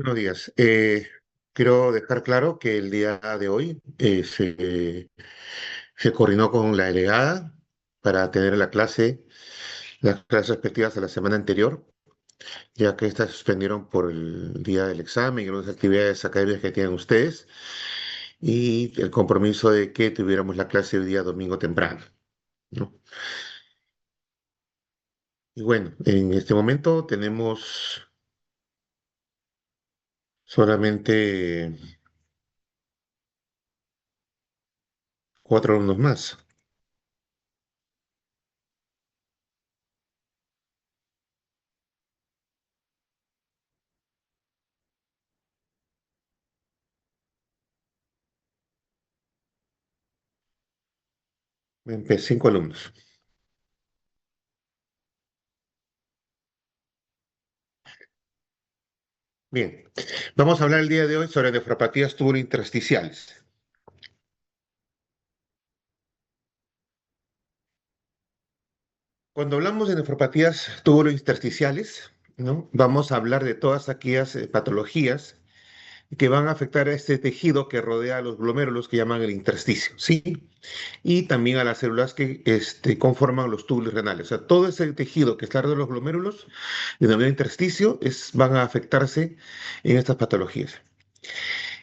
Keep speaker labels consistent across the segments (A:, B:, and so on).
A: Buenos días. Quiero dejar claro que el día de hoy se coordinó con la delegada para tener las clases respectivas a la semana anterior, ya que estas se suspendieron por el día del examen y algunas actividades académicas que tienen ustedes, y el compromiso de que tuviéramos la clase el día domingo temprano, ¿no? Y bueno, en este momento tenemos solamente 4 alumnos más. Bien, 5 alumnos. Bien, vamos a hablar el día de hoy sobre nefropatías tubulointersticiales. Cuando hablamos de nefropatías tubulointersticiales, ¿no? Vamos a hablar de todas aquellas patologías que van a afectar a este tejido que rodea a los glomérulos que llaman el intersticio, ¿sí? Y también a las células que conforman los túbulos renales. O sea, todo ese tejido que está alrededor de los glomérulos, denominado intersticio, van a afectarse en estas patologías.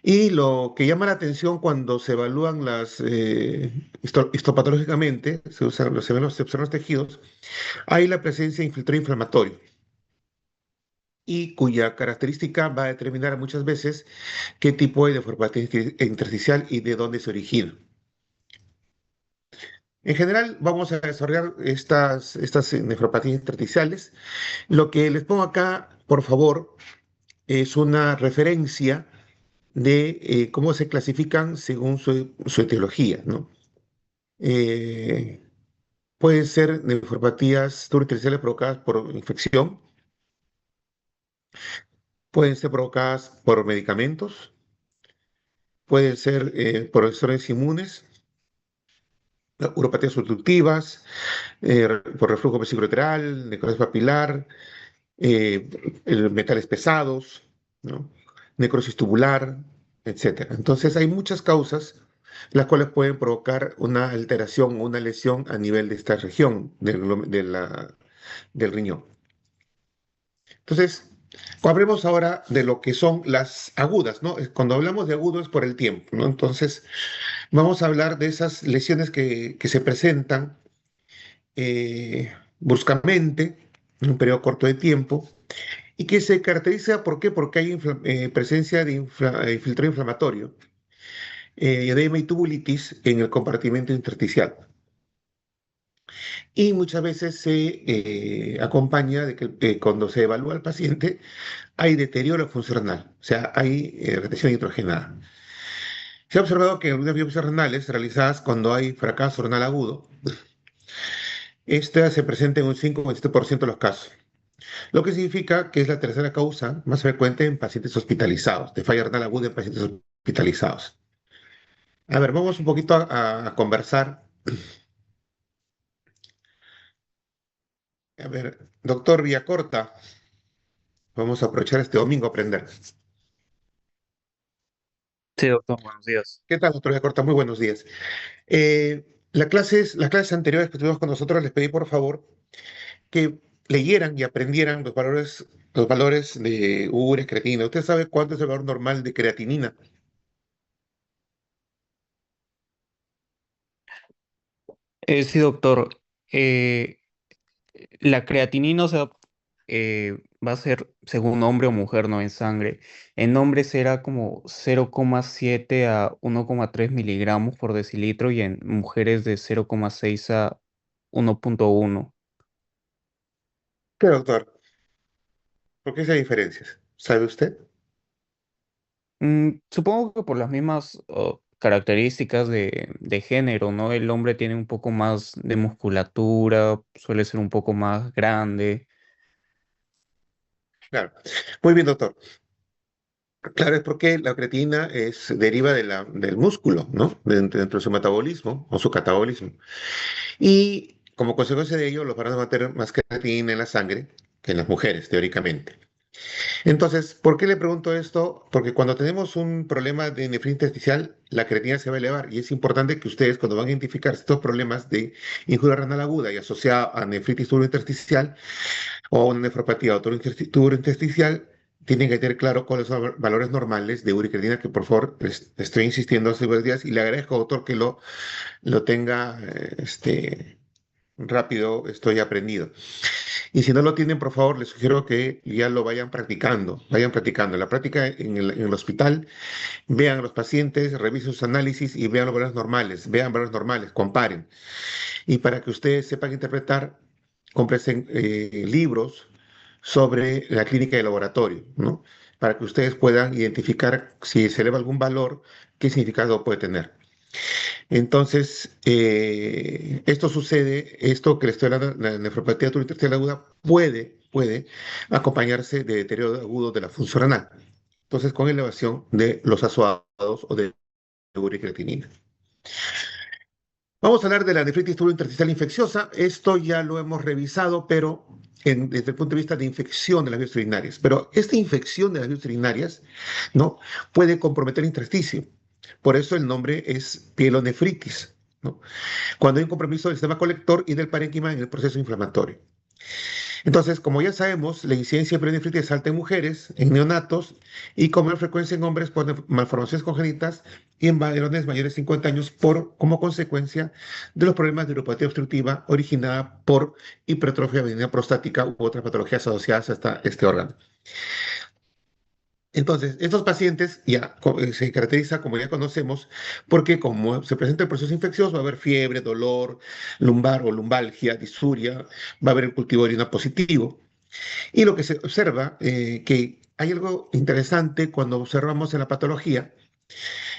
A: Y lo que llama la atención cuando se evalúan histopatológicamente, se observan los tejidos, hay la presencia de infiltrado inflamatorio y cuya característica va a determinar muchas veces qué tipo de deformidad intersticial y de dónde se origina. En general, vamos a desarrollar estas nefropatías intersticiales. Lo que les pongo acá, por favor, es una referencia de cómo se clasifican según su etiología, ¿no? Eh, Pueden ser nefropatías tubulointersticiales provocadas por infección, pueden ser provocadas por medicamentos, pueden ser por estresores inmunes, uropatías obstructivas, por reflujo vesicolateral, necrosis papilar, eh, metales pesados, ¿no? Necrosis tubular, etcétera. Entonces hay muchas causas las cuales pueden provocar una alteración o una lesión a nivel de esta región del riñón. Entonces, hablemos ahora de lo que son las agudas, ¿no? Cuando hablamos de agudo es por el tiempo, ¿no? Entonces, vamos a hablar de esas lesiones que se presentan bruscamente en un periodo corto de tiempo y que se caracteriza, ¿por qué? Porque hay presencia de infiltrado inflamatorio, edema y tubulitis en el compartimento intersticial. Y muchas veces se acompaña de que cuando se evalúa al paciente hay deterioro funcional, o sea, hay retención nitrogenada. Se ha observado que en algunas biopsias renales realizadas cuando hay fracaso renal agudo, esta se presenta en un 5 o 7% de los casos, lo que significa que es la tercera causa más frecuente en pacientes hospitalizados, de falla renal aguda en pacientes hospitalizados. A ver, vamos un poquito a conversar. A ver, doctor Villacorta, vamos a aprovechar este domingo a aprender.
B: Sí, doctor, buenos días.
A: ¿Qué tal, doctor Villacorta? Muy buenos días. Las clases anteriores que tuvimos con nosotros les pedí por favor que leyeran y aprendieran los valores de urea, creatinina. ¿Usted sabe cuánto es el valor normal de creatinina?
B: Sí, doctor. eh, la creatinina, o sea, va a ser según hombre o mujer, no en sangre. En hombre será como 0,7 a 1,3 miligramos por decilitro y en mujeres de 0,6 a 1,1.
A: ¿Qué, doctor? ¿Por qué esas diferencias? ¿Sabe usted?
B: Supongo que por las mismas características de género, ¿no? El hombre tiene un poco más de musculatura, suele ser un poco más grande.
A: Claro. Muy bien, doctor. Claro, es porque la creatina deriva del músculo, ¿no? Dentro de su metabolismo o su catabolismo. Y como consecuencia de ello, los varones van a tener más creatina en la sangre que en las mujeres, teóricamente. Entonces, ¿por qué le pregunto esto? Porque cuando tenemos un problema de nefritis intersticial, la creatinina se va a elevar y es importante que ustedes, cuando van a identificar estos problemas de injuria renal aguda y asociada a nefritis tubulointersticial o una nefropatía tubulointersticial, tienen que tener claro cuáles son los valores normales de uricreatina, que por favor estoy insistiendo hace varios días y le agradezco, doctor, que lo tenga rápido, estoy aprendido. Y si no lo tienen, por favor, les sugiero que ya lo vayan practicando, vayan practicando. En la práctica en el hospital, vean a los pacientes, revisen sus análisis y vean los valores normales, comparen. Y para que ustedes sepan interpretar, cómprense libros sobre la clínica de laboratorio, ¿no? Para que ustedes puedan identificar si se eleva algún valor, qué significado puede tener. Entonces, esto sucede, esto que le estoy hablando, la nefropatía intersticial aguda, puede acompañarse de deterioro agudo de la función renal. Entonces, con elevación de los azoados o de uricreatinina. Vamos a hablar de la nefritis tubulointersticial infecciosa. Esto ya lo hemos revisado, pero desde el punto de vista de infección de las vías urinarias. Pero esta infección de las vías urinarias, ¿no?, puede comprometer el intersticio. Por eso el nombre es pielonefritis, ¿no?, cuando hay un compromiso del sistema colector y del parénquima en el proceso inflamatorio. Entonces, como ya sabemos, la incidencia de pielonefritis es alta en mujeres, en neonatos y con menor frecuencia en hombres por malformaciones congénitas y en varones mayores de 50 años como consecuencia de los problemas de neuropatía obstructiva originada por hipertrofia benigna prostática u otras patologías asociadas a este órgano. Entonces, estos pacientes ya se caracteriza, como ya conocemos, porque como se presenta el proceso infeccioso, va a haber fiebre, dolor lumbar o lumbalgia, disuria, va a haber el cultivo de orina positivo. Y lo que se observa, que hay algo interesante cuando observamos en la patología,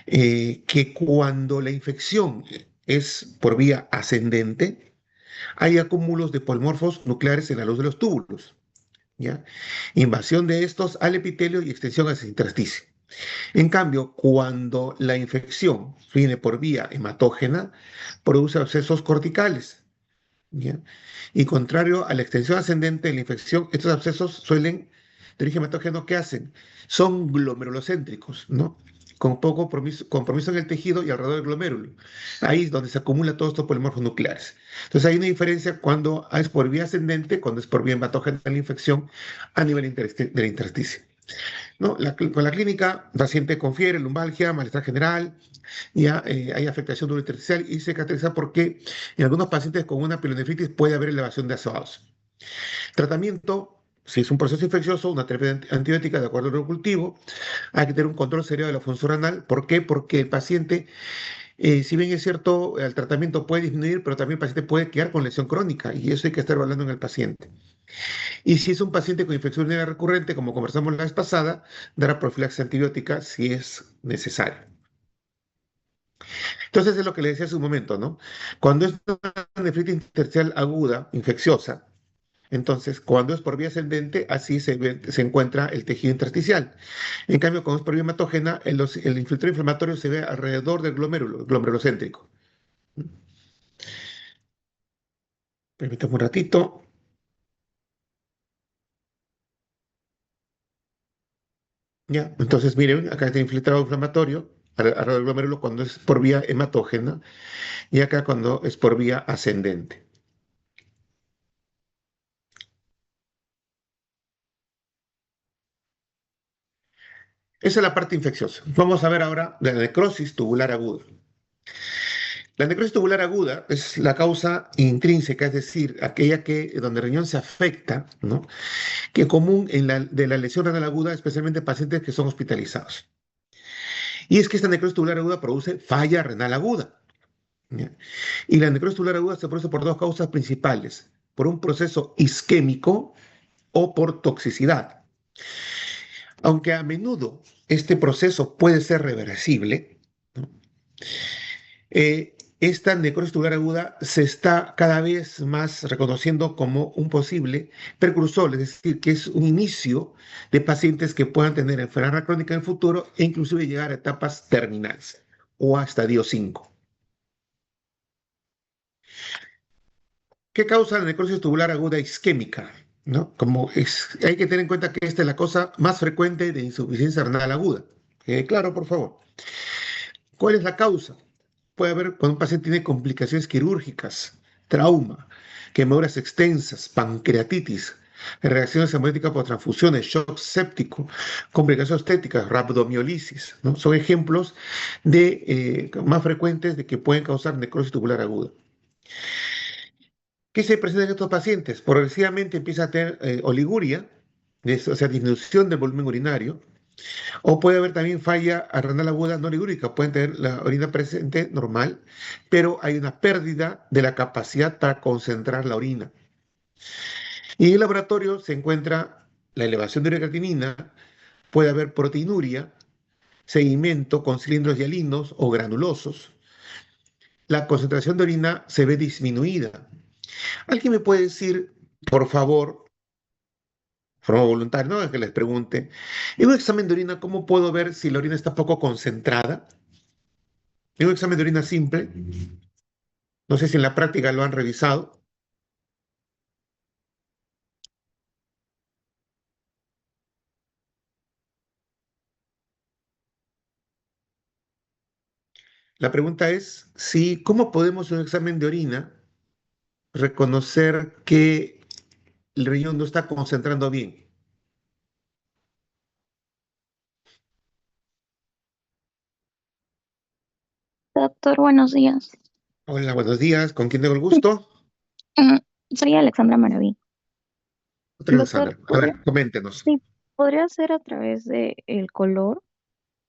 A: que cuando la infección es por vía ascendente, hay acúmulos de polimorfos nucleares en la luz de los túbulos, ¿ya? Invasión de estos al epitelio y extensión hacia el intersticio. En cambio, cuando la infección viene por vía hematógena, produce abscesos corticales, ¿ya? Y contrario a la extensión ascendente de la infección, estos abscesos suelen, de origen hematógeno, ¿qué hacen? Son glomerulocéntricos, ¿no? Con poco compromiso en el tejido y alrededor del glomérulo. Ahí es donde se acumulan todos estos polimorfos nucleares. Entonces hay una diferencia cuando es por vía ascendente, cuando es por vía hematógena la infección a nivel del intersticio, ¿no? Con la clínica, paciente con fiebre, lumbalgia, malestar general, ya hay afectación intersticial y se caracteriza porque en algunos pacientes con una pielonefritis puede haber elevación de azoados. Tratamiento, si es un proceso infeccioso, una terapia antibiótica de acuerdo al cultivo, hay que tener un control serio de la función renal. ¿Por qué? Porque el paciente, si bien es cierto, el tratamiento puede disminuir, pero también el paciente puede quedar con lesión crónica y eso hay que estar evaluando en el paciente. Y si es un paciente con infección urinaria recurrente, como conversamos la vez pasada, dará profilaxis antibiótica si es necesario. Entonces es lo que le decía hace un momento, ¿no? Cuando es una nefritis intersticial aguda, infecciosa, entonces cuando es por vía ascendente, así se encuentra el tejido intersticial. En cambio, cuando es por vía hematógena, el infiltrado inflamatorio se ve alrededor del glomérulo, glomerulocéntrico. Permítame un ratito. Ya, entonces miren, acá está infiltrado inflamatorio alrededor del glomérulo cuando es por vía hematógena y acá cuando es por vía ascendente. Esa es la parte infecciosa. Vamos a ver ahora la necrosis tubular aguda. La necrosis tubular aguda es la causa intrínseca, es decir, aquella donde el riñón se afecta, ¿no?, que es común de la lesión renal aguda, especialmente en pacientes que son hospitalizados. Y es que esta necrosis tubular aguda produce falla renal aguda, ¿ya? Y la necrosis tubular aguda se produce por dos causas principales: por un proceso isquémico o por toxicidad. Aunque a menudo este proceso puede ser reversible, ¿no?, esta necrosis tubular aguda se está cada vez más reconociendo como un posible precursor, es decir, que es un inicio de pacientes que puedan tener enfermedad crónica en el futuro e inclusive llegar a etapas terminales o a estadio 5. ¿Qué causa la necrosis tubular aguda isquémica? ¿no? Hay que tener en cuenta que esta es la cosa más frecuente de insuficiencia renal aguda. Claro, por favor. ¿Cuál es la causa? Puede haber cuando un paciente tiene complicaciones quirúrgicas, trauma, quemaduras extensas, pancreatitis, reacciones hemolíticas por transfusiones, shock séptico, complicaciones estéticas, rhabdomiolisis, ¿no? Son ejemplos más frecuentes de que pueden causar necrosis tubular aguda. ¿Qué se presenta en estos pacientes? Progresivamente empieza a tener oliguria, o sea, disminución del volumen urinario, o puede haber también falla renal aguda no ligúrica. Pueden tener la orina presente normal, pero hay una pérdida de la capacidad para concentrar la orina. Y en el laboratorio se encuentra la elevación de creatinina, puede haber proteinuria, seguimiento con cilindros hialinos o granulosos. La concentración de orina se ve disminuida. ¿Alguien me puede decir, por favor, de forma voluntaria, no es que les pregunte, en un examen de orina, cómo puedo ver si la orina está poco concentrada? En un examen de orina simple, no sé si en la práctica lo han revisado. La pregunta es si, ¿cómo podemos en un examen de orina reconocer que el riñón no está concentrando bien?
C: Doctor, buenos días.
A: Hola, buenos días. ¿Con quién tengo el gusto?
C: Mm, Soy Alexandra Maraví.
A: Otra
C: Doctor,
A: Alexandra. A ver, coméntenos.
C: sí, podría ser a través de el color.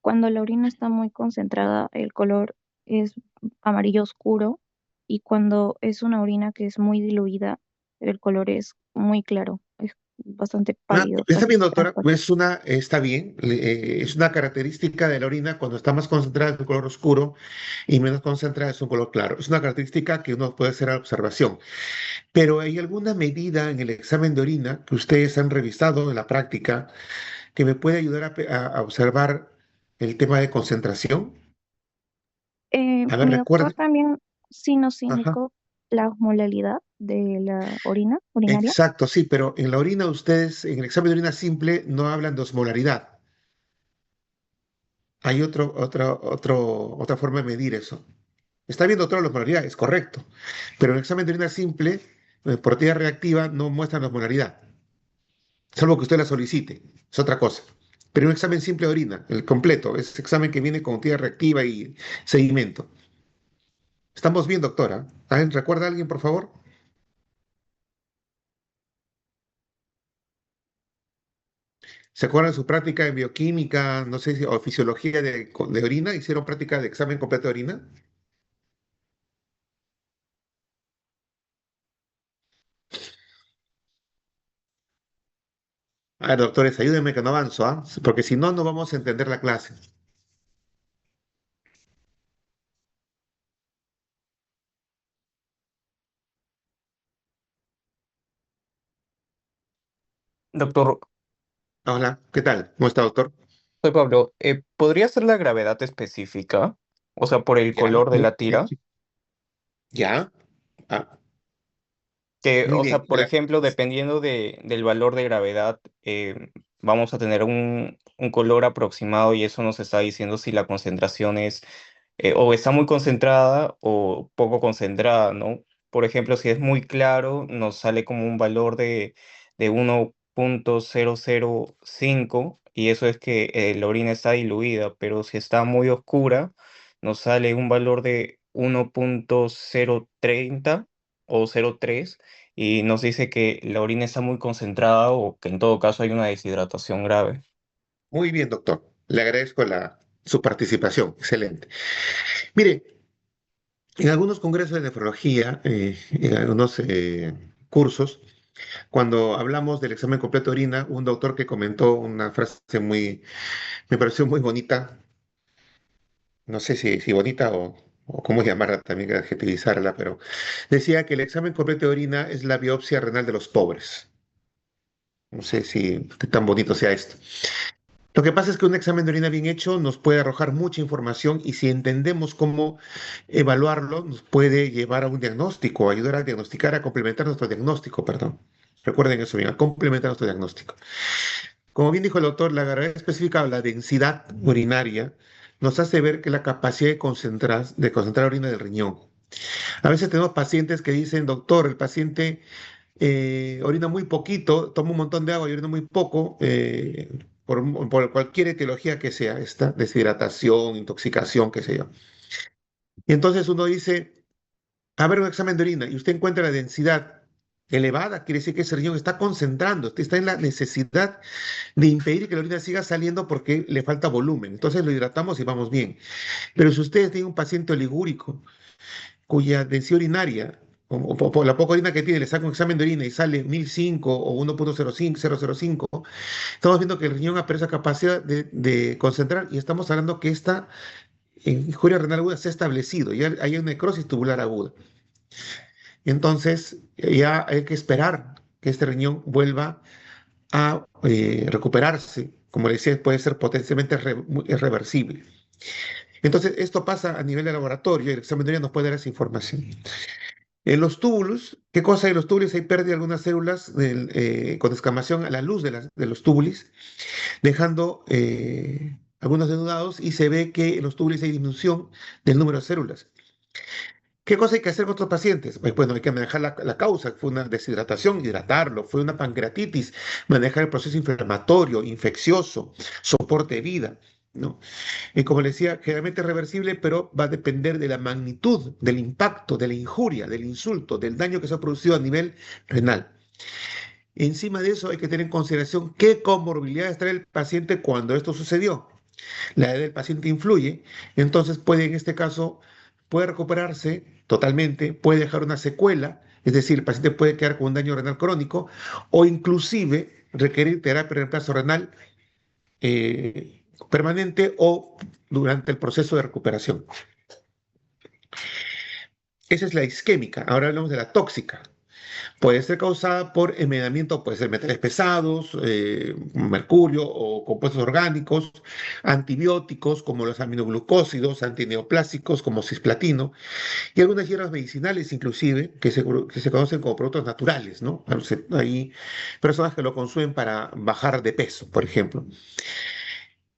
C: Cuando la orina está muy concentrada, el color es amarillo oscuro y cuando es una orina que es muy diluida, el color es muy claro, es bastante pálido,
A: Está
C: casi
A: bien, doctora.
C: transparente.
A: Está bien. Es una característica de la orina cuando está más concentrada es un color oscuro y menos concentrada es un color claro. Es una característica que uno puede hacer a observación. Pero ¿hay alguna medida en el examen de orina que ustedes han revisado en la práctica que me puede ayudar a observar el tema de concentración? A ver,
C: Mi doctor
A: recuerde.
C: también sí nos
A: Ajá.
C: indicó la osmolalidad de la orina, urinaria.
A: Exacto, sí, pero en la orina ustedes, en el examen de orina simple, no hablan de osmolaridad. Hay otra forma de medir eso. Está viendo toda la osmolaridad, es correcto. Pero en el examen de orina simple, por tía reactiva, no muestran la osmolaridad. Salvo que usted la solicite, es otra cosa. Pero un examen simple de orina, el completo, es examen que viene con tía reactiva y seguimiento. Estamos bien, doctora. ¿Recuerda a alguien, por favor? ¿Se acuerdan de su práctica en bioquímica, no sé si, o fisiología de orina? ¿Hicieron práctica de examen completo de orina? A ver, doctores, ayúdenme que no avanzo, ¿ah? Porque si no, no vamos a entender la clase.
B: Doctor,
A: Hola, ¿qué tal? ¿Cómo está, doctor?
B: soy Pablo. ¿Podría ser la gravedad específica? O sea, por el
A: Ya,
B: color de
A: muy
B: la
A: bien.
B: tira.
A: Ya, ah,
B: Que,
A: muy
B: o
A: bien.
B: sea, por ejemplo, dependiendo del valor de gravedad, vamos a tener un color aproximado y eso nos está diciendo si la concentración es o está muy concentrada o poco concentrada, ¿no? Por ejemplo, si es muy claro, nos sale como un valor de 1,005 y eso es que la orina está diluida, pero si está muy oscura, nos sale un valor de 1,030 o 0,3 y nos dice que la orina está muy concentrada o que en todo caso hay una deshidratación grave.
A: Muy bien, doctor. Le agradezco su participación. Excelente. Mire, en algunos congresos de nefrología, en algunos cursos, cuando hablamos del examen completo de orina, un doctor que comentó una frase me pareció muy bonita, no sé si bonita o cómo llamarla también, adjetivizarla, pero decía que el examen completo de orina es la biopsia renal de los pobres. No sé si qué tan bonito sea esto. Lo que pasa es que un examen de orina bien hecho nos puede arrojar mucha información y si entendemos cómo evaluarlo, nos puede llevar a un diagnóstico, ayudar a diagnosticar, a complementar nuestro diagnóstico, perdón. Recuerden eso bien, complementa nuestro diagnóstico. Como bien dijo el doctor, la gravedad específica o la densidad urinaria nos hace ver que la capacidad de concentrar orina del riñón. A veces tenemos pacientes que dicen, doctor, el paciente orina muy poquito, toma un montón de agua y orina muy poco, por cualquier etiología que sea esta, deshidratación, intoxicación, qué sé yo. Y entonces uno dice, a ver un examen de orina y usted encuentra la densidad elevada, quiere decir que ese riñón está concentrando, usted está en la necesidad de impedir que la orina siga saliendo porque le falta volumen. Entonces lo hidratamos y vamos bien. Pero si usted tiene un paciente oligúrico cuya densidad urinaria, o por la poca orina que tiene, le saca un examen de orina y sale 1005 o 1.005, estamos viendo que el riñón ha perdido esa capacidad de concentrar y estamos hablando que esta injuria renal aguda se ha establecido, ya hay una necrosis tubular aguda. Entonces, ya hay que esperar que este riñón vuelva a recuperarse. Como le decía, puede ser potencialmente irreversible. Entonces, esto pasa a nivel de laboratorio y el examen de orina nos puede dar esa información. En los túbulos, ¿qué cosa hay en los túbulos? Hay pérdida de algunas células con descamación a la luz de los túbulos, dejando algunos denudados y se ve que en los túbulos hay disminución del número de células. ¿Qué cosa hay que hacer con otros pacientes? Pues, bueno, hay que manejar la causa. Fue una deshidratación, hidratarlo. Fue una pancreatitis, manejar el proceso inflamatorio, infeccioso, soporte de vida, ¿no? Y como le decía, generalmente es reversible, pero va a depender de la magnitud, del impacto, de la injuria, del insulto, del daño que se ha producido a nivel renal. Encima de eso hay que tener en consideración qué comorbilidades trae el paciente cuando esto sucedió. La edad del paciente influye, entonces puede en este caso, puede recuperarse totalmente, puede dejar una secuela, es decir, el paciente puede quedar con un daño renal crónico o inclusive requerir terapia de reemplazo renal permanente o durante el proceso de recuperación. Esa es la isquémica. Ahora hablamos de la tóxica. Puede ser causada por envenenamiento, puede ser metales pesados, mercurio o compuestos orgánicos, antibióticos como los aminoglucósidos, antineoplásicos como cisplatino y algunas hierbas medicinales inclusive que se conocen como productos naturales, ¿no? Hay personas que lo consumen para bajar de peso, por ejemplo.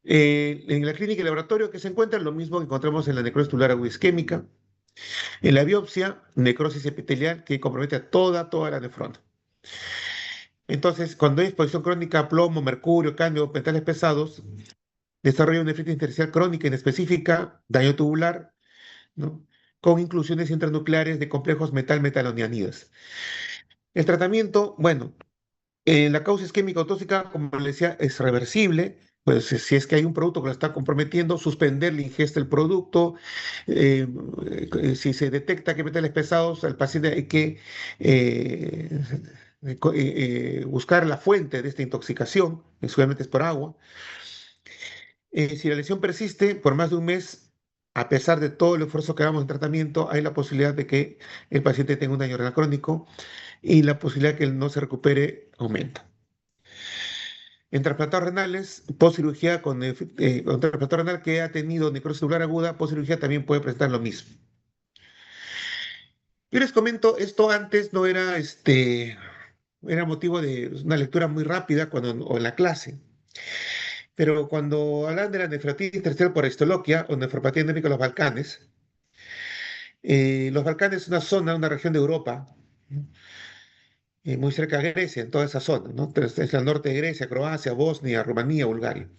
A: En la clínica y laboratorio que se encuentran, lo mismo que encontramos en la necrosis tubular aguda isquémica, en la biopsia, necrosis epitelial que compromete a toda la nefrona. Entonces, cuando hay exposición crónica a plomo, mercurio, cadmio, metales pesados, desarrolla una nefritis intersticial crónica inespecífica, daño tubular, ¿no? Con inclusiones intranucleares de complejos metal-metalonianidas. El tratamiento, bueno, la causa isquémica o tóxica, como le decía, es reversible. Pues si es que hay un producto que lo está comprometiendo, suspender la ingesta del producto. eh, si se detecta que hay metales pesados, al paciente hay que buscar la fuente de esta intoxicación, usualmente es por agua. Si la lesión persiste por más de un mes, a pesar de todo el esfuerzo que hagamos en tratamiento, hay la posibilidad de que el paciente tenga un daño renal crónico y la posibilidad de que él no se recupere aumenta. En trasplantados renales, postcirugía un trasplantado renal que ha tenido necrosis celular aguda, postcirugía también puede presentar lo mismo. Yo les comento, esto antes no era, era motivo de una lectura muy rápida o en la clase, pero cuando hablan de la nefritis intersticial por histoloquia o nefropatía endémica de los Balcanes es una zona, una región de Europa, ¿no? Muy cerca de Grecia, en toda esa zona, ¿no? Es el norte de Grecia, Croacia, Bosnia, Rumanía, Bulgaria.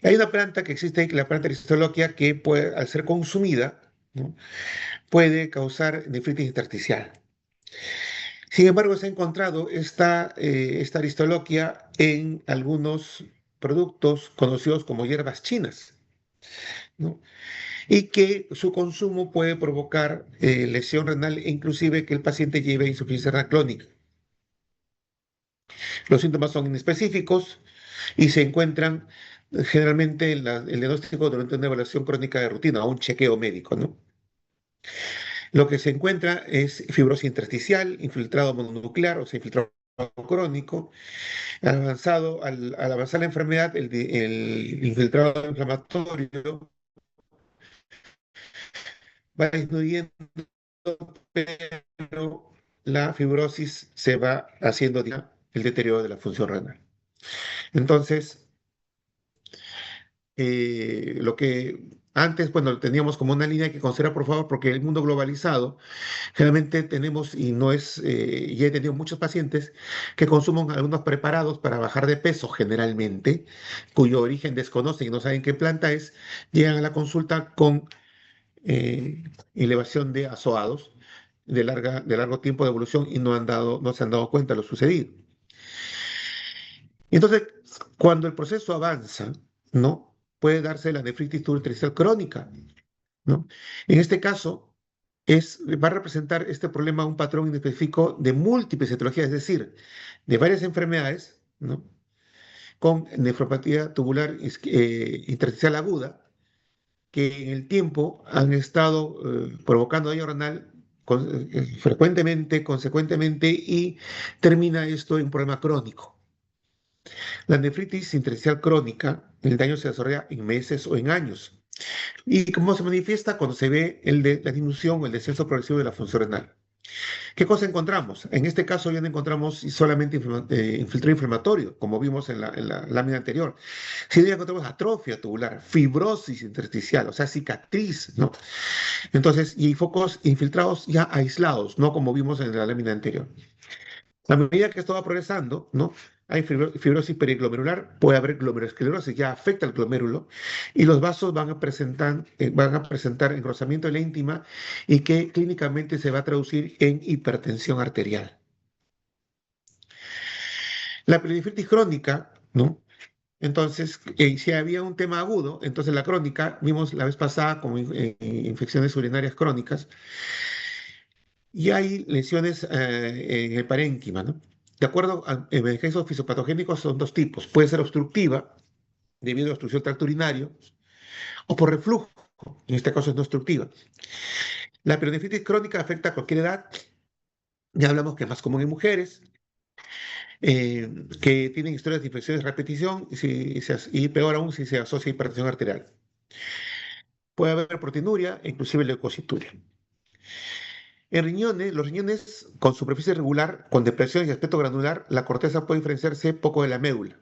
A: Hay una planta que existe ahí, la planta aristoloquia, que puede, al ser consumida, ¿no? Puede causar nefritis intersticial. Sin embargo, se ha encontrado esta aristoloquia en algunos productos conocidos como hierbas chinas, ¿no? Y que su consumo puede provocar lesión renal e inclusive que el paciente lleve insuficiencia renal crónica. Los síntomas son inespecíficos y se encuentran generalmente el diagnóstico durante una evaluación crónica de rutina o un chequeo médico, ¿no? Lo que se encuentra es fibrosis intersticial, infiltrado mononuclear, o sea, infiltrado crónico. Al avanzar la enfermedad, el infiltrado inflamatorio va disminuyendo, pero la fibrosis se va haciendo el deterioro de la función renal. Entonces, lo que antes, bueno, lo teníamos como una línea que considerar, por favor, porque el mundo globalizado, generalmente tenemos, y no es, y he tenido muchos pacientes que consumen algunos preparados para bajar de peso, generalmente, cuyo origen desconocen y no saben qué planta es, llegan a la consulta con elevación de azoados de largo tiempo de evolución y no se han dado cuenta de lo sucedido. Y entonces, cuando el proceso avanza, ¿no? Puede darse la nefritis intersticial crónica, ¿no? En este caso, va a representar este problema un patrón inespecífico de múltiples etiologías, es decir, de varias enfermedades, ¿no? Con nefropatía tubular intersticial aguda, que en el tiempo han estado provocando daño renal frecuentemente, consecuentemente, y termina esto en un problema crónico. La nefritis intersticial crónica, el daño se desarrolla en meses o en años. ¿Y cómo se manifiesta? Cuando se ve la disminución o el descenso progresivo de la función renal. ¿Qué cosa encontramos? En este caso ya no encontramos solamente infiltrado inflamatorio, como vimos en la lámina anterior, sino ya encontramos atrofia tubular, fibrosis intersticial, o sea, cicatriz, ¿no? Entonces, y focos infiltrados ya aislados, no como vimos en la lámina anterior. A medida que esto va progresando, ¿no? Hay fibrosis periglomerular, puede haber glomerulosclerosis, ya afecta al glomérulo, y los vasos van a presentar engrosamiento de la íntima y que clínicamente se va a traducir en hipertensión arterial. La pielonefritis crónica, ¿no? Entonces, si había un tema agudo, entonces la crónica, vimos la vez pasada como infecciones urinarias crónicas, y hay lesiones en el parénquima, ¿no? De acuerdo a mecanismos fisiopatogénicos son dos tipos. Puede ser obstructiva, debido a obstrucción tracto urinario, o por reflujo, en este caso es no obstructiva. La pielonefritis crónica afecta a cualquier edad, ya hablamos que es más común en mujeres, que tienen historias de infecciones de repetición y peor aún si se asocia a hipertensión arterial. Puede haber proteinuria e inclusive leucocituria. En riñones, los riñones con superficie irregular, con depresión y aspecto granular, la corteza puede diferenciarse poco de la médula.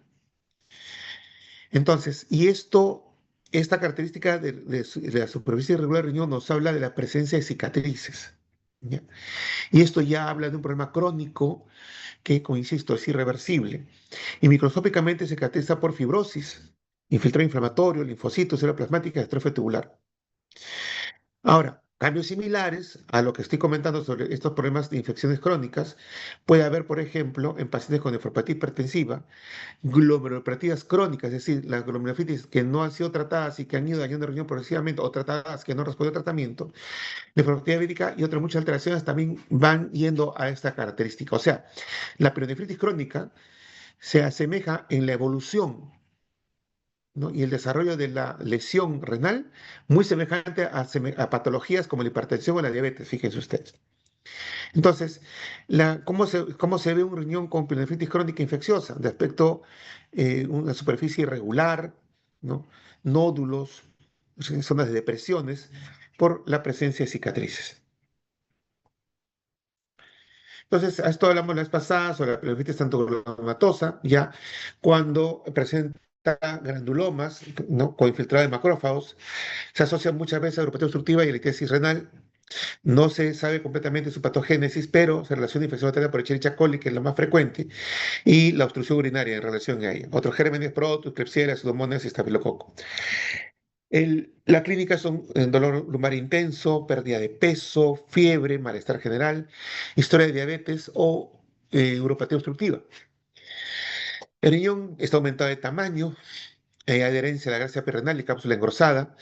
A: Entonces, esta característica de la superficie irregular del riñón nos habla de la presencia de cicatrices, ¿ya? Y esto ya habla de un problema crónico que, como insisto, es irreversible. Y microscópicamente se caracteriza por fibrosis, infiltrado inflamatorio, linfocitos, célula plasmática y atrofia tubular. Ahora, cambios similares a lo que estoy comentando sobre estos problemas de infecciones crónicas puede haber, por ejemplo, en pacientes con nefropatía hipertensiva, glomerulopatías crónicas, es decir, las glomerulopatías que no han sido tratadas y que han ido dañando el riñón progresivamente o tratadas que no responden al tratamiento, nefropatía vírica y otras muchas alteraciones también van yendo a esta característica. O sea, la pielonefritis crónica se asemeja en la evolución, ¿no? Y el desarrollo de la lesión renal muy semejante a patologías como la hipertensión o la diabetes, fíjense ustedes. Entonces, ¿cómo se ve un riñón con pielonefritis crónica infecciosa? De aspecto, una superficie irregular, ¿no? Nódulos, zonas de depresiones, por la presencia de cicatrices. Entonces, a esto hablamos la vez pasada sobre la pielonefritis tantoglomatosa, ya cuando presenta granulomas, ¿no? Con infiltrado de macrófagos, se asocia muchas veces a neuropatía obstructiva y a la litíasis renal. No se sabe completamente su patogénesis, pero se relaciona infección bacteriana por Escherichia coli, que es la más frecuente, y la obstrucción urinaria en relación a ella. Otros gérmenes, protus, Klebsiella, Pseudomonas y estafilococo. La clínica son dolor lumbar intenso, pérdida de peso, fiebre, malestar general, historia de diabetes o neuropatía obstructiva. El riñón está aumentado de tamaño, adherencia a la grasa renal y cápsula engrosada.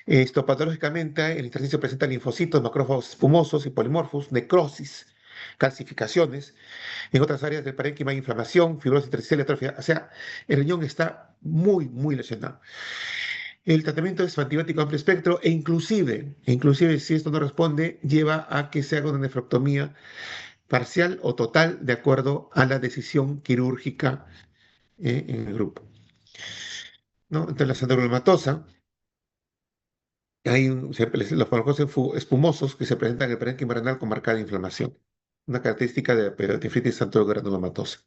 A: Esto patológicamente, el intersticio presenta linfocitos, macrófagos espumosos y polimorfos, necrosis, calcificaciones. En otras áreas del parénquima hay inflamación, fibrosis intersticial y atrofia. O sea, el riñón está muy, muy lesionado. El tratamiento es antibiótico amplio espectro inclusive si esto no responde, lleva a que se haga una nefrectomía parcial o total de acuerdo a la decisión quirúrgica en el grupo, ¿no? Entonces la sandoglomatosa, los farmacosos espumosos que se presentan en el parénquima renal con marcada inflamación. una característica de la peritonitis granulomatosa.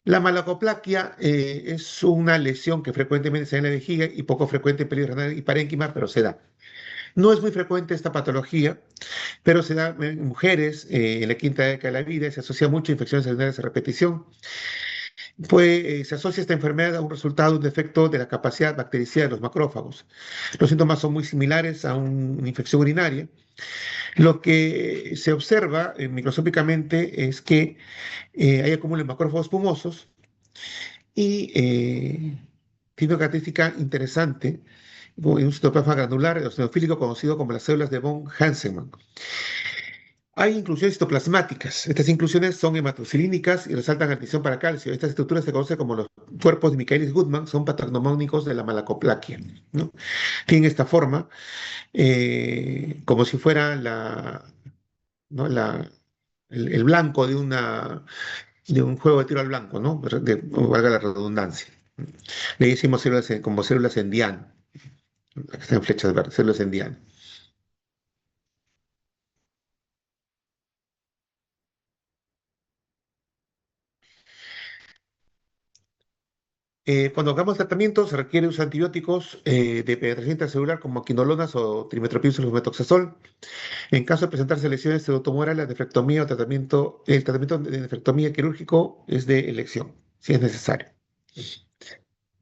A: La malacoplaquia es una lesión que frecuentemente se da en la vejiga y poco frecuente en perio renal y parénquima, pero se da. No es muy frecuente esta patología, pero se da en mujeres en la quinta década de la vida y se asocia mucho a infecciones urinarias a repetición. Se asocia esta enfermedad a un resultado de un defecto de la capacidad bactericida de los macrófagos. Los síntomas son muy similares a una infección urinaria. Lo que se observa microscópicamente es que hay acúmulo de macrófagos espumosos y tiene una característica interesante, un citoplasma granular eosinofílico conocido como las células de von Hansenmann. Hay inclusiones citoplasmáticas. Estas inclusiones son hematocilínicas y resaltan admisión para calcio. Estas estructuras se conocen como los cuerpos de Michaelis-Goodman, son patognomónicos de la malacoplaquia, ¿no? Tienen esta forma, como si fuera ¿no? El blanco de un juego de tiro al blanco, ¿no? Valga la redundancia. Le decimos células como células en diana, que están en flechas verdes, células en diana. Cuando hagamos tratamiento, se requiere uso de antibióticos de penetración intracelular como quinolonas o trimestoprim metoxazol. En caso de presentarse lesiones pseudotumorales, la nefrectomía o el tratamiento de nefrectomía quirúrgico es de elección, si es necesario.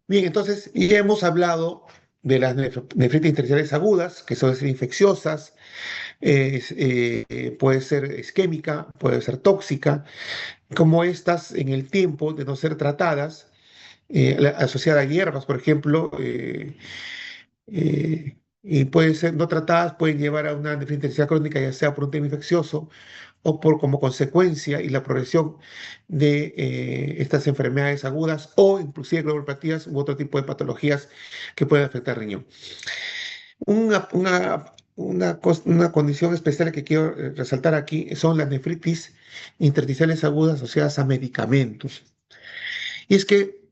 A: Bien, entonces ya hemos hablado de las nefritis intersticiales agudas, que suelen ser infecciosas, puede ser isquémica, puede ser tóxica, como estas en el tiempo de no ser tratadas asociada a hierbas, por ejemplo, y pueden ser no tratadas, pueden llevar a una nefritis crónica, ya sea por un tema infeccioso o por como consecuencia y la progresión de estas enfermedades agudas o inclusive glomerulopatías u otro tipo de patologías que pueden afectar al riñón. Una condición especial que quiero resaltar aquí son las nefritis intersticiales agudas asociadas a medicamentos. Y es que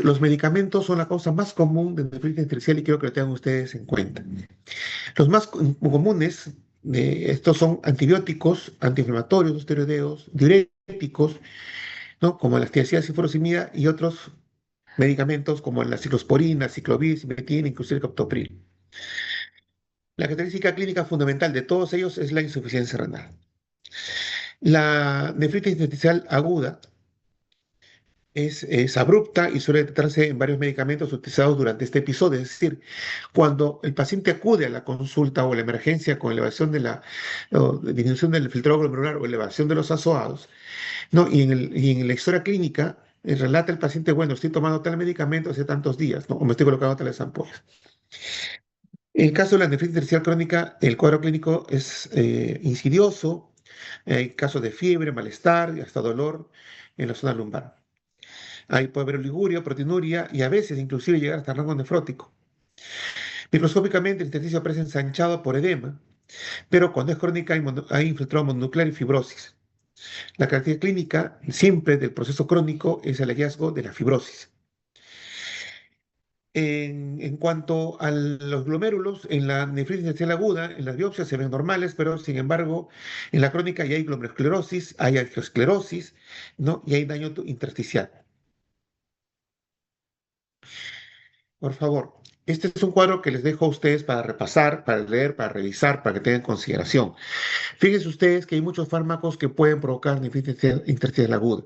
A: los medicamentos son la causa más común de nefritis intersticial y quiero que lo tengan ustedes en cuenta. Los más comunes de estos son antibióticos, antiinflamatorios, no esteroideos, diuréticos, ¿no? Como la tiazida, furosemida y otros medicamentos como la ciclosporina, ciclovir, simeticina, inclusive el captopril. La característica clínica fundamental de todos ellos es la insuficiencia renal. La nefritis intersticial aguda es abrupta y suele tratarse en varios medicamentos utilizados durante este episodio. Es decir, cuando el paciente acude a la consulta o la emergencia con elevación o disminución del filtrado glomerular o elevación de los azoados, ¿no? Y en la historia clínica relata el paciente, bueno, estoy tomando tal medicamento hace tantos días, ¿no? O me estoy colocando tales ampollas. En el caso de la nefritis intersticial crónica, el cuadro clínico es insidioso, hay casos de fiebre, malestar y hasta dolor en la zona lumbar. Ahí puede haber oliguria, proteinuria y a veces inclusive llegar hasta rango nefrótico. Microscópicamente el intersticio aparece ensanchado por edema, pero cuando es crónica hay infiltrado mononuclear y fibrosis. La característica clínica siempre del proceso crónico es el hallazgo de la fibrosis. En cuanto a los glomérulos, en la nefritis intersticial aguda, en las biopsias se ven normales, pero sin embargo, en la crónica ya hay glomerulosclerosis, hay arteriosclerosis, ¿no? Y hay daño intersticial. Por favor, este es un cuadro que les dejo a ustedes para repasar, para leer, para revisar, para que tengan en consideración. Fíjense ustedes que hay muchos fármacos que pueden provocar nefritis intersticial aguda.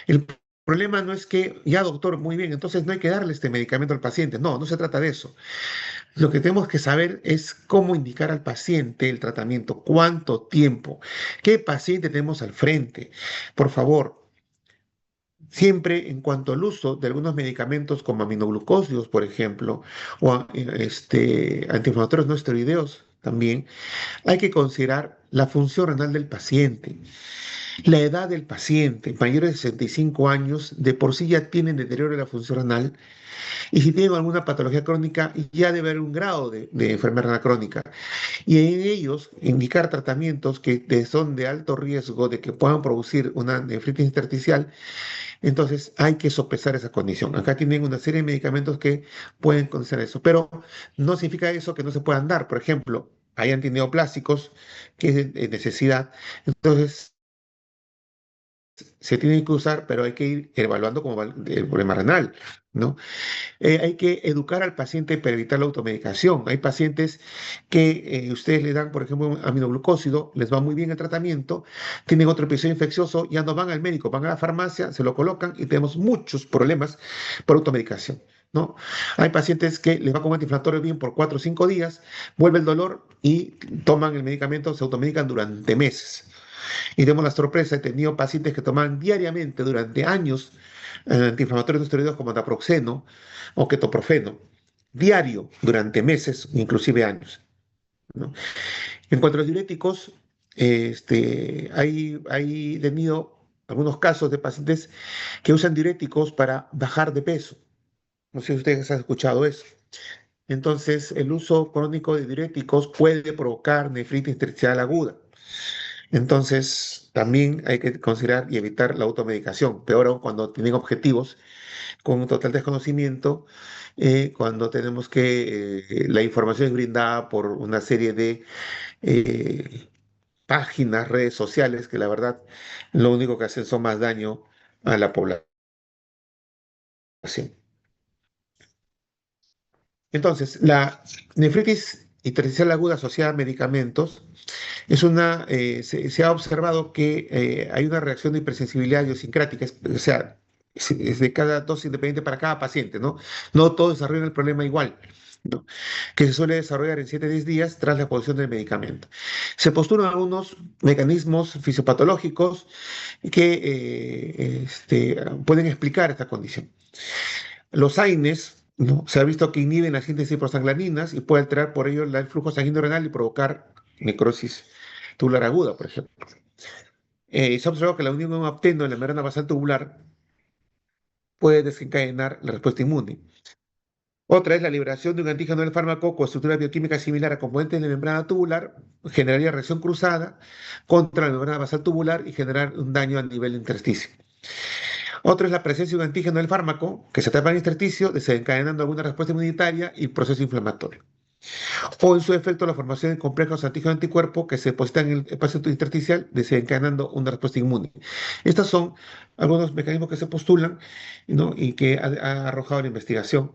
A: El problema no es que, ya doctor, muy bien, entonces no hay que darle este medicamento al paciente. No, no se trata de eso. Lo que tenemos que saber es cómo indicar al paciente el tratamiento, cuánto tiempo, qué paciente tenemos al frente. Por favor, siempre en cuanto al uso de algunos medicamentos como aminoglucósidos, por ejemplo, o antiinflamatorios no esteroideos también, hay que considerar la función renal del paciente. La edad del paciente, mayores de 65 años, de por sí ya tienen deterioro de la función renal y si tienen alguna patología crónica, ya debe haber un grado de enfermedad renal crónica. Y en ellos indicar tratamientos que son de alto riesgo de que puedan producir una nefritis intersticial, entonces hay que sopesar esa condición. Acá tienen una serie de medicamentos que pueden condicionar eso, pero no significa eso que no se puedan dar. Por ejemplo, hay antineoplásicos, que es de necesidad. Entonces, se tienen que usar, pero hay que ir evaluando como el problema renal, ¿no? Hay que educar al paciente para evitar la automedicación. Hay pacientes que ustedes le dan, por ejemplo, un aminoglucósido, les va muy bien el tratamiento, tienen otro episodio infeccioso, ya no van al médico, van a la farmacia, se lo colocan y tenemos muchos problemas por automedicación, ¿no? Hay pacientes que les va con un antiinflamatorio bien por 4 o 5 días, vuelve el dolor y toman el medicamento, se automedican durante meses. Y tenemos la sorpresa, he tenido pacientes que toman diariamente durante años antiinflamatorios no esteroideos como naproxeno o ketoprofeno, diario, durante meses, inclusive años, ¿no? En cuanto a los diuréticos, hay tenido algunos casos de pacientes que usan diuréticos para bajar de peso. No sé si ustedes han escuchado eso. Entonces, el uso crónico de diuréticos puede provocar nefritis intersticial aguda. Entonces, también hay que considerar y evitar la automedicación. Peor aún cuando tienen objetivos con un total desconocimiento, cuando tenemos que la información es brindada por una serie de eh, páginas, redes sociales, que la verdad lo único que hacen son más daño a la población. Entonces, la nefritis intersticial aguda asociada a medicamentos se ha observado que hay una reacción de hipersensibilidad idiosincrática, o sea, es de cada dosis independiente para cada paciente, ¿no? No todos desarrollan el problema igual, ¿no? Que se suele desarrollar en 7 a 10 días tras la posición del medicamento. Se postulan algunos mecanismos fisiopatológicos que pueden explicar esta condición. Los AINES, ¿no? Se ha visto que inhiben la síntesis de prostaglandinas y puede alterar por ello el flujo sanguíneo renal y provocar necrosis tubular aguda, por ejemplo. Se ha observado que la unión de un apteno en la membrana basal tubular puede desencadenar la respuesta inmune. Otra es la liberación de un antígeno del fármaco con estructura bioquímica similar a componentes de la membrana tubular, generaría reacción cruzada contra la membrana basal tubular y generar un daño a nivel intersticio. Otro es la presencia de un antígeno del fármaco que se atrapa en el intersticio, desencadenando alguna respuesta inmunitaria y proceso inflamatorio. O en su efecto la formación de complejos antígeno-anticuerpo que se depositan en el espacio intersticial, desencadenando una respuesta inmune. Estos son algunos mecanismos que se postulan, ¿no? Y que ha arrojado la investigación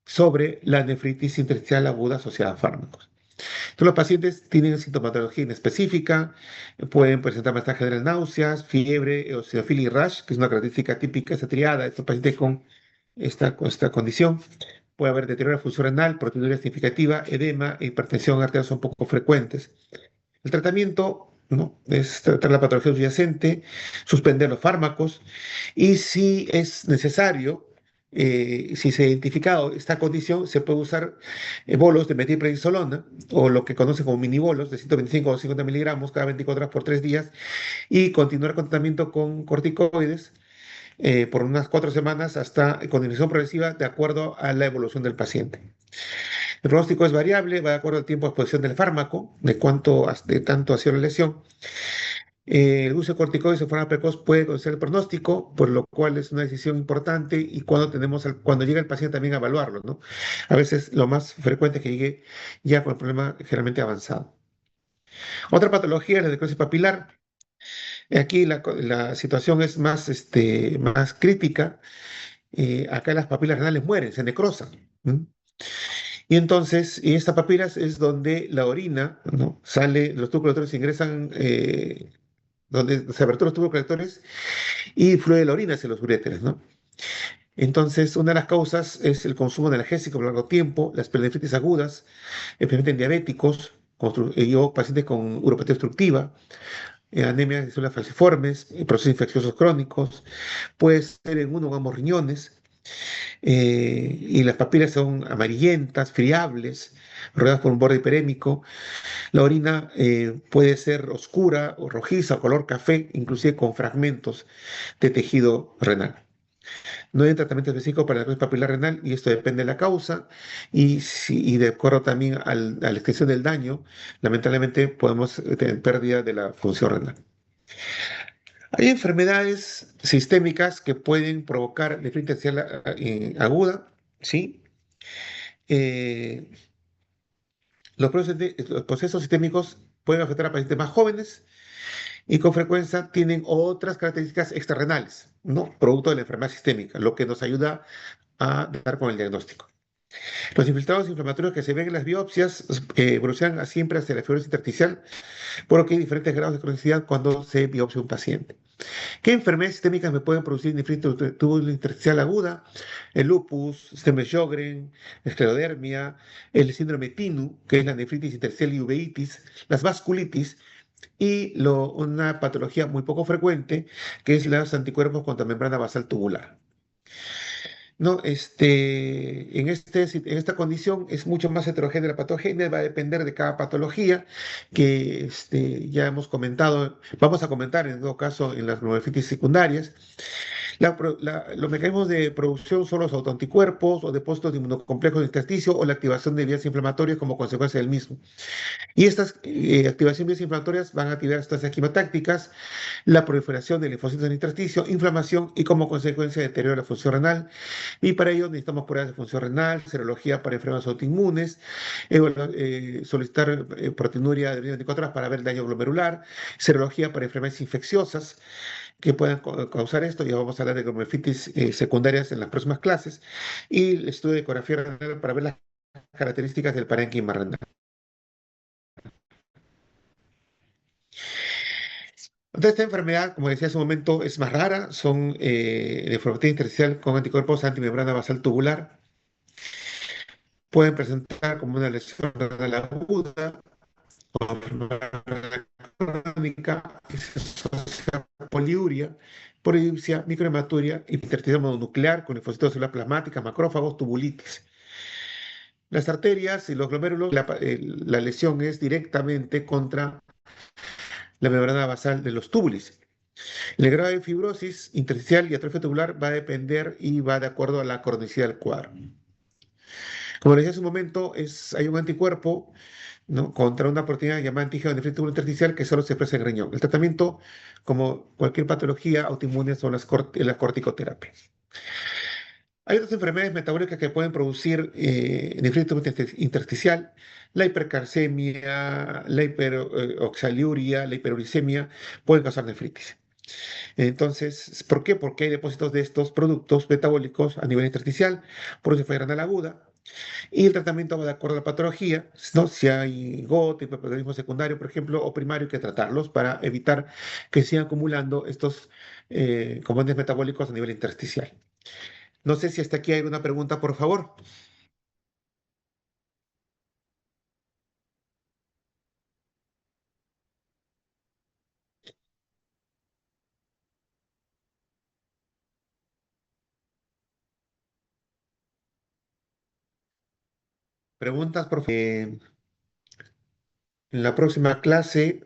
A: sobre la nefritis intersticial aguda asociada a fármacos. Entonces, los pacientes tienen sintomatología inespecífica, pueden presentar malestar general, náuseas, fiebre, eosinofilia y rash, que es una característica típica, esta triada, estos pacientes con esta condición. Puede haber deterioro de la función renal, proteinuria significativa, edema e hipertensión arterial son poco frecuentes. El tratamiento, ¿no? Es tratar la patología subyacente, suspender los fármacos y si es necesario, si se ha identificado esta condición, se puede usar bolos de metilprednisolona o lo que conocen como minibolos de 125 o 50 miligramos cada 24 horas por 3 días y continuar con tratamiento con corticoides por unas 4 semanas hasta continuación progresiva de acuerdo a la evolución del paciente. El pronóstico es variable, va de acuerdo al tiempo de exposición del fármaco, de tanto ha sido la lesión. El uso de corticoides de forma precoz puede conocer el pronóstico, por lo cual es una decisión importante y cuando llega el paciente también a evaluarlo, ¿no? A veces lo más frecuente es que llegue ya con el problema generalmente avanzado. Otra patología es la necrosis papilar. Aquí la situación es más crítica. Acá las papilas renales mueren, se necrosan. ¿M? Y entonces, y estas papilas es donde la orina, ¿no? Sale, los tubos colectores ingresan, donde se aberturan los tubos colectores y fluye la orina hacia los uréteres, ¿no? Entonces, una de las causas es el consumo de analgésico por largo tiempo, las peritonitis agudas, especialmente en diabéticos, o pacientes con uropatía obstructiva, anemia de células falciformes, procesos infecciosos crónicos, puede ser en uno o ambos riñones, y las papilas son amarillentas, friables, rodeadas por un borde hiperémico. La orina puede ser oscura o rojiza, color café, inclusive con fragmentos de tejido renal. No hay tratamiento específico para la necrosis papilar renal y esto depende de la causa y de acuerdo también a la extensión del daño, lamentablemente podemos tener pérdida de la función renal. Hay enfermedades sistémicas que pueden provocar nefritis intersticial aguda, ¿sí? Eh, Los procesos sistémicos pueden afectar a pacientes más jóvenes y con frecuencia tienen otras características extrarrenales, ¿no? Producto de la enfermedad sistémica, lo que nos ayuda a dar con el diagnóstico. Los infiltrados inflamatorios que se ven en las biopsias evolucionan siempre hacia la fibrosis intersticial, por lo que hay diferentes grados de cronicidad cuando se biopsia un paciente. ¿Qué enfermedades sistémicas me pueden producir nefritis tubular intersticial aguda? El lupus, sistema de Sjögren, esclerodermia, el síndrome TINU, que es la nefritis intersticial y uveitis, las vasculitis y una patología muy poco frecuente, que es los anticuerpos contra membrana basal tubular. No, en esta condición es mucho más heterogénea la patogenia, va a depender de cada patología que ya hemos comentado, vamos a comentar en todo caso en las glomerulonephritis secundarias. Los mecanismos de producción son los autoanticuerpos o depósitos de inmunocomplejos de intersticio o la activación de vías inflamatorias como consecuencia del mismo. Y estas activaciones inflamatorias van a activar estas quimiotácticas, la proliferación de linfocitos en el intersticio, inflamación y como consecuencia deterioro de la función renal. Y para ello necesitamos pruebas de función renal, serología para enfermedades autoinmunes, solicitar proteinuria de 24 horas para ver el daño glomerular, serología para enfermedades infecciosas que puedan causar esto. Ya vamos a hablar de glomerulitis secundarias en las próximas clases. Y el estudio de ecografía renal para ver las características del parénquima renal. Entonces, esta enfermedad, como decía hace un momento, es más rara, son nefropatía intersticial con anticuerpos antimembrana basal tubular. Pueden presentar como una lesión renal aguda o enfermedad renal crónica que se asocia a poliuria, polidipsia, microhematuria, hipertensión mononuclear con linfocitos celular plasmática, macrófagos, tubulitis. Las arterias y los glomérulos, la lesión es directamente contra la membrana basal de los túbulos. El grado de fibrosis intersticial y atrofia tubular va a depender y va de acuerdo a la cronicidad del cuadro. Como les decía hace un momento, hay un anticuerpo, ¿no?, contra una proteína llamada antígeno de nefritis tubular intersticial que solo se expresa en el riñón. El tratamiento, como cualquier patología autoinmune, son la corticoterapia. Hay otras enfermedades metabólicas que pueden producir nefritis tubular intersticial, la hipercalcemia, la hiperoxaluria, la hiperuricemia pueden causar nefritis. Entonces, ¿por qué? Porque hay depósitos de estos productos metabólicos a nivel intersticial, por eso fue renal aguda, y el tratamiento va de acuerdo a la patología, ¿no? Si hay gota, hiperparatosismo secundario, por ejemplo, o primario, hay que tratarlos para evitar que sigan acumulando estos componentes metabólicos a nivel intersticial. No sé si hasta aquí hay alguna pregunta, por favor. Preguntas, por favor. En la próxima clase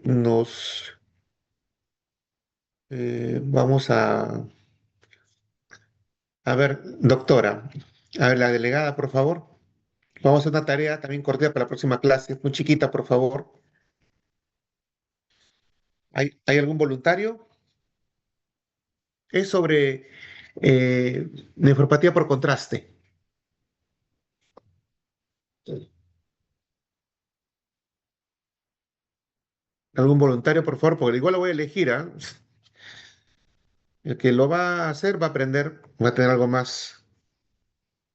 A: vamos a ver, doctora, a ver, la delegada, por favor. Vamos a hacer una tarea también cortita para la próxima clase, muy chiquita, por favor. ¿Hay algún voluntario? Es sobre nefropatía por contraste. ¿Algún voluntario, por favor? Porque igual lo voy a elegir, ¿ah? El que lo va a hacer va a aprender, va a tener algo más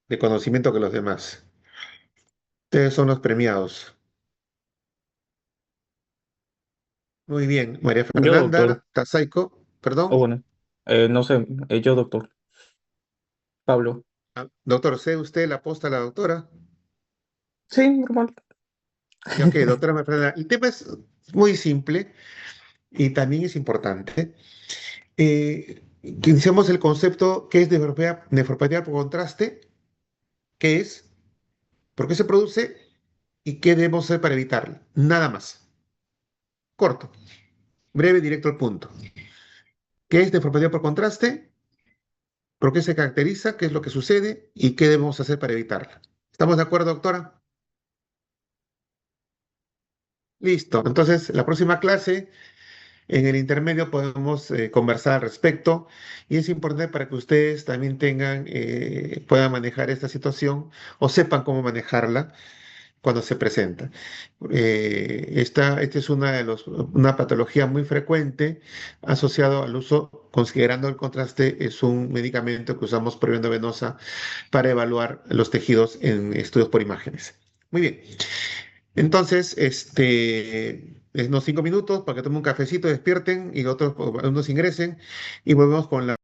A: de conocimiento que los demás. Ustedes son los premiados. Muy bien. María
B: Yo, doctor.
A: Fernanda Tazaico,
B: O
A: perdón.
B: bueno, no sé, yo, doctor. Pablo.
A: Ah, doctor, ¿sé usted la posta de la doctora?
B: Sí, normal.
A: Y ok, doctora María Fernanda. El tema es muy simple y también es importante. Que iniciamos el concepto que es nefropatía por contraste, qué es, por qué se produce y qué debemos hacer para evitarla. Nada más. Corto, breve, directo al punto. ¿Qué es nefropatía por contraste? ¿Por qué se caracteriza? ¿Qué es lo que sucede? ¿Y qué debemos hacer para evitarla? ¿Estamos de acuerdo, doctora? Listo. Entonces, la próxima clase, en el intermedio, podemos conversar al respecto. Y es importante para que ustedes también puedan manejar esta situación o sepan cómo manejarla. cuando se presenta. Esta es una patología muy frecuente asociado al uso, considerando el contraste, es un medicamento que usamos por vía venosa para evaluar los tejidos en estudios por imágenes. Muy bien. Entonces, unos 5 minutos para que tomen un cafecito, despierten y otros unos ingresen y volvemos con la